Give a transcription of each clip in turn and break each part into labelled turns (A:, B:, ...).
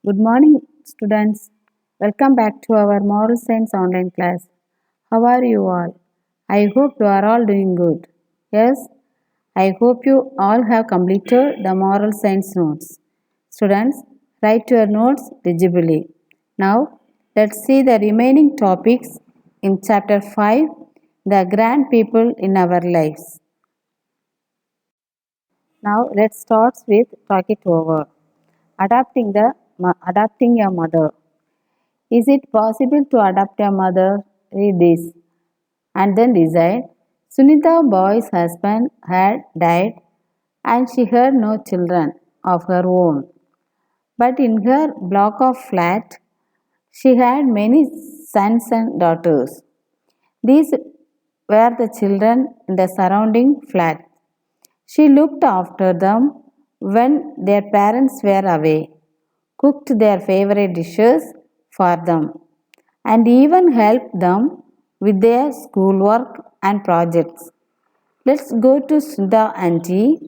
A: Good morning, students. Welcome back to our Moral Science online class. How are you all? I hope you are all doing good. Yes, I hope you all have completed the Moral Science notes. Students, write your notes legibly. Now, let's see the remaining topics in chapter 5, the grand people in our lives. Now, let's start with talk it over. Adapting your mother. Is it possible to adopt a mother? Read this. And then decide. Sunita Boy's husband had died and she had no children of her own. But in her block of flat, she had many sons and daughters. These were the children in the surrounding flat. She looked after them when their parents were away, cooked their favorite dishes for them, and even helped them with their schoolwork and projects. Let's go to Sudha auntie.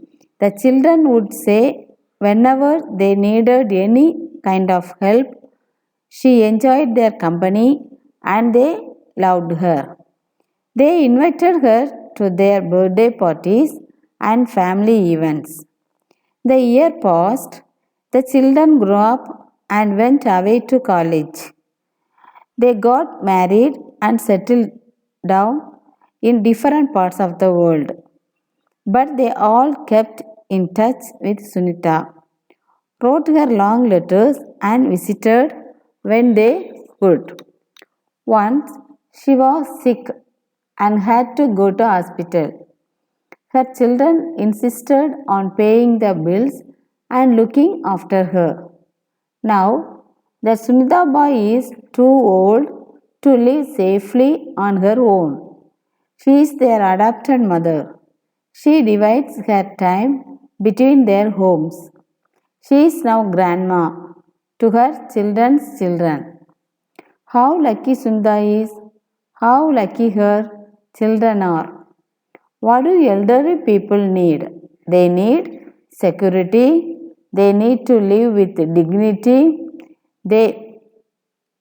A: The children would say whenever they needed any kind of help, she enjoyed their company and they loved her. They invited her to their birthday parties and family events. The year passed, the children grew up and went away to college. They got married and settled down in different parts of the world. But they all kept in touch with Sunita, wrote her long letters, and visited when they could. Once she was sick and had to go to hospital. Her children insisted on paying the bills and looking after her. Now the Sunita boy is too old to live safely on her own. She is their adopted mother. She divides her time between their homes. She is now grandma to her children's children. How lucky Sunda is, how lucky her children are. What do elderly people need? They need security, they need to live with dignity, they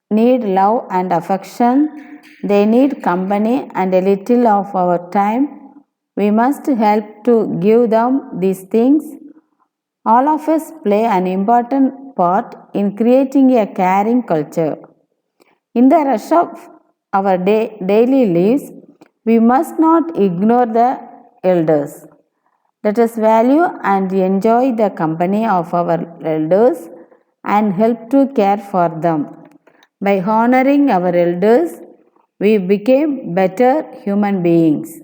A: need love and affection, they need company and a little of our time. We must help to give them these things. All of us play an important part in creating a caring culture. In the rush of our daily lives, we must not ignore the elders. Let us value and enjoy the company of our elders and help to care for them. By honoring our elders, we became better human beings.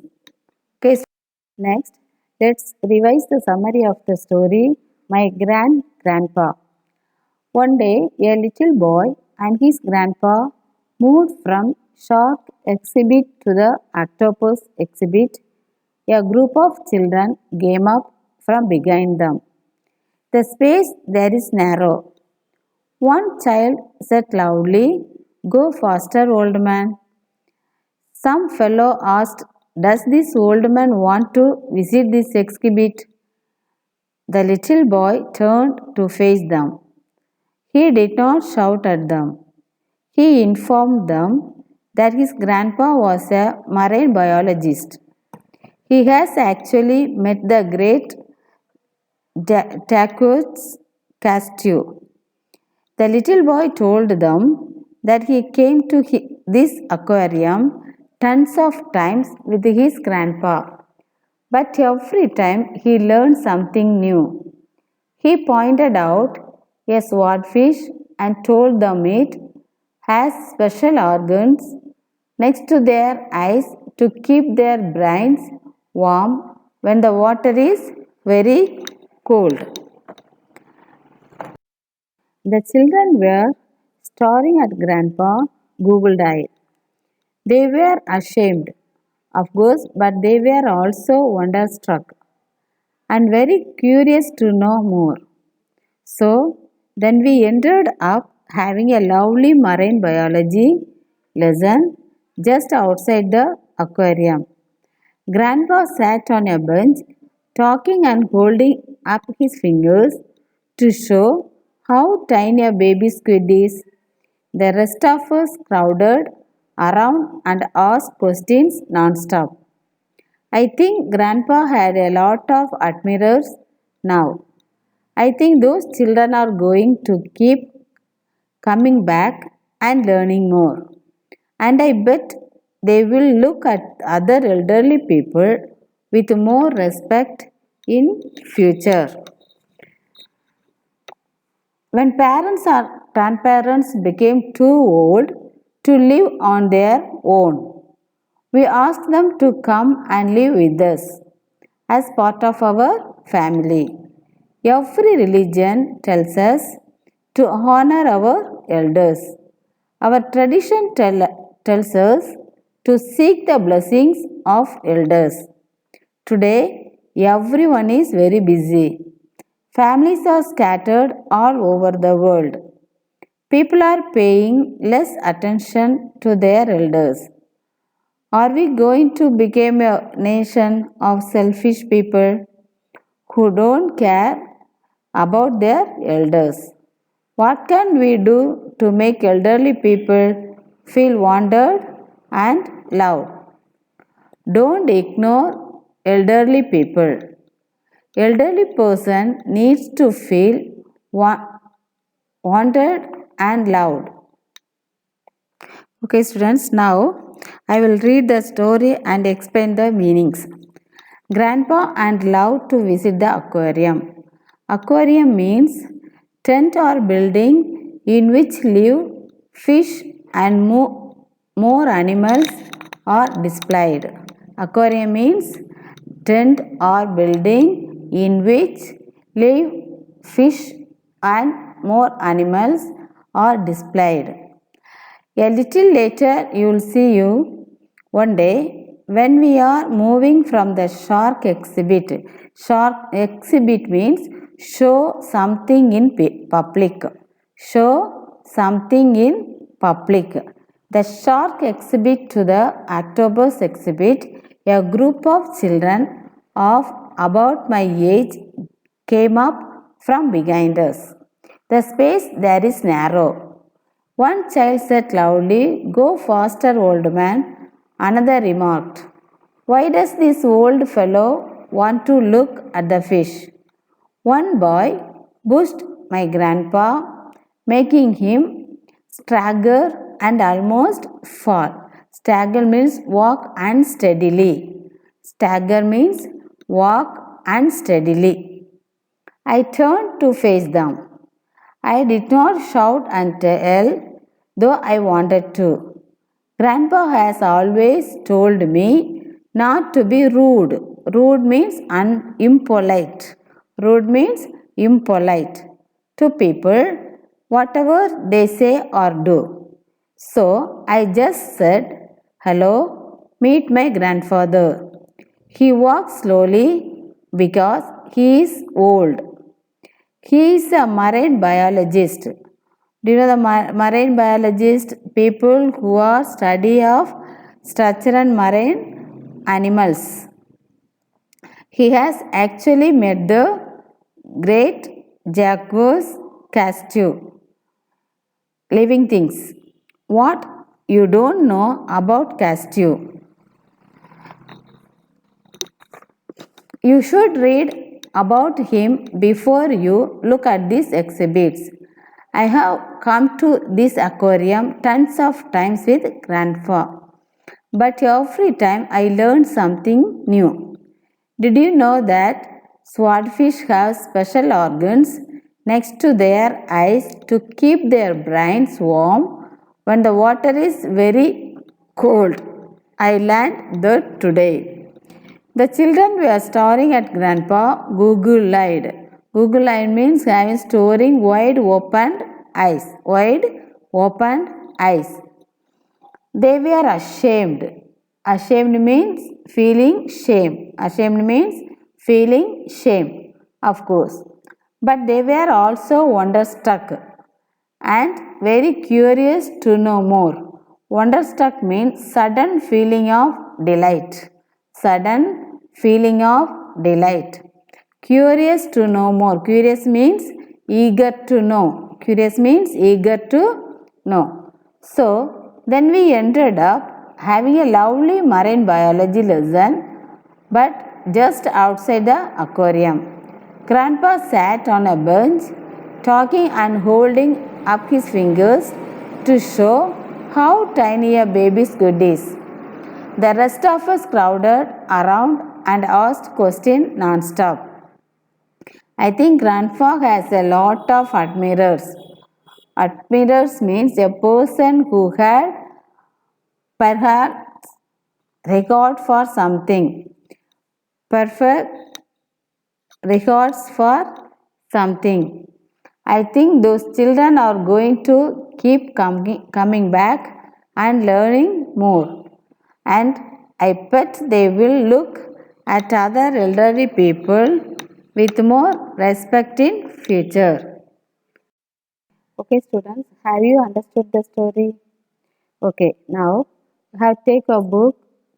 A: Okay, so next, let's revise the summary of the story My Grandpa. One day, a little boy and his grandpa moved from shark exhibit to the octopus exhibit. A group of children came up from behind them. The space there is narrow. One child said loudly, "Go faster, old man." Some fellow asked, "Does this old man want to visit this exhibit?" The little boy turned to face them. He did not shout at them. He informed them that his grandpa was a marine biologist. He has actually met the great Taquet Castillo. The little boy told them that he came to this aquarium tons of times with his grandpa, but every time he learned something new. He pointed out a swordfish and told them it has special organs next to their eyes to keep their brains warm when the water is very cold. The children were staring at Grandpa Google eyed. They were ashamed, of course, but they were also wonderstruck and very curious to know more. So, then we ended up having a lovely marine biology lesson just outside the aquarium. Grandpa sat on a bench, talking and holding up his fingers to show how tiny a baby squid is. The rest of us crowded around and asked questions non-stop. I think Grandpa had a lot of admirers now. I think those children are going to keep coming back and learning more. And I bet they will look at other elderly people with more respect in future. When parents or grandparents became too old to live on their own, we asked them to come and live with us as part of our family. Every religion tells us to honor our elders. Our tradition tells us to seek the blessings of elders. Today, everyone is very busy. Families are scattered all over the world. People are paying less attention to their elders. Are we going to become a nation of selfish people who don't care about their elders? What can we do to make elderly people feel wanted and loved? Don't ignore elderly people. Elderly person needs to feel wanted and loved. Okay students, now I will read the story and explain the meanings. Grandpa and love to visit the aquarium. Aquarium means tent or building in which live fish and more animals are displayed. Aquarium means tent or building in which live fish and more animals are displayed. A little later, you will see you one day when we are moving from the shark exhibit. Shark exhibit means show something in public. Show something in public. The shark exhibit to the octopus exhibit. A group of children of about my age came up from behind us. The space there is narrow. One child said loudly, "Go faster, old man." Another remarked, "Why does this old fellow want to look at the fish?" One boy pushed my grandpa, making him stagger and almost fall. Stagger means walk unsteadily. Stagger means walk unsteadily. I turned to face them. I did not shout and tell, though I wanted to. Grandpa has always told me not to be rude. Rude means impolite. Rude means impolite to people, whatever they say or do. So I just said, "Hello, meet my grandfather." He walks slowly because he is old. He is a marine biologist. Do you know the marine biologist? People who are study of structure and marine animals. He has actually met the great Jacques Cousteau. Living things. What you don't know about Cousteau? You should read about him before you look at these exhibits. I have come to this aquarium tons of times with Grandpa, but every time I learned something new. Did you know that swordfish have special organs next to their eyes to keep their brains warm when the water is very cold? I learned that today. The children were staring at Grandpa Google-eyed. Google-eyed means having staring wide opened eyes. Wide opened eyes. They were ashamed. Ashamed means feeling shame. Ashamed means feeling shame, of course. But they were also wonderstruck and very curious to know more. Wonderstruck means sudden feeling of delight. Sudden feeling of delight. Curious to know more. Curious means eager to know. Curious means eager to know. So then we ended up having a lovely marine biology lesson, but just outside the aquarium. Grandpa sat on a bench, talking and holding up his fingers to show how tiny a baby's good is. The rest of us crowded around and asked questions non-stop. I think Grandpa has a lot of admirers. Admirers means a person who had perhaps regard for something. Perfect records for something. I think those children are going to keep coming back and learning more. And I bet they will look at other elderly people with more respect in future. Okay, students, have you understood the story? Okay, now you have take a book,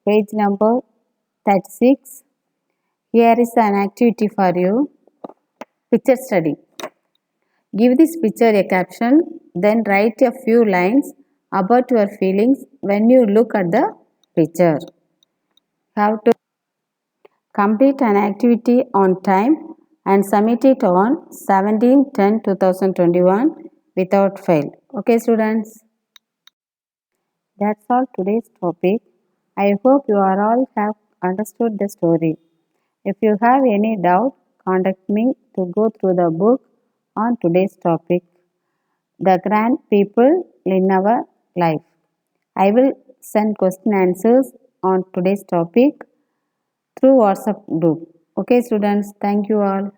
A: page number 36. Here is an activity for you. Picture study. Give this picture a caption, then write a few lines about your feelings when you look at the picture. Have to complete an activity on time and submit it on 17/10/2021 without fail. Okay, students. That's all today's topic. I hope you are all have understood the story. If you have any doubt, contact me to go through the book on today's topic, the grand people in our life. I will send question answers on today's topic through WhatsApp group. Okay, students, thank you all.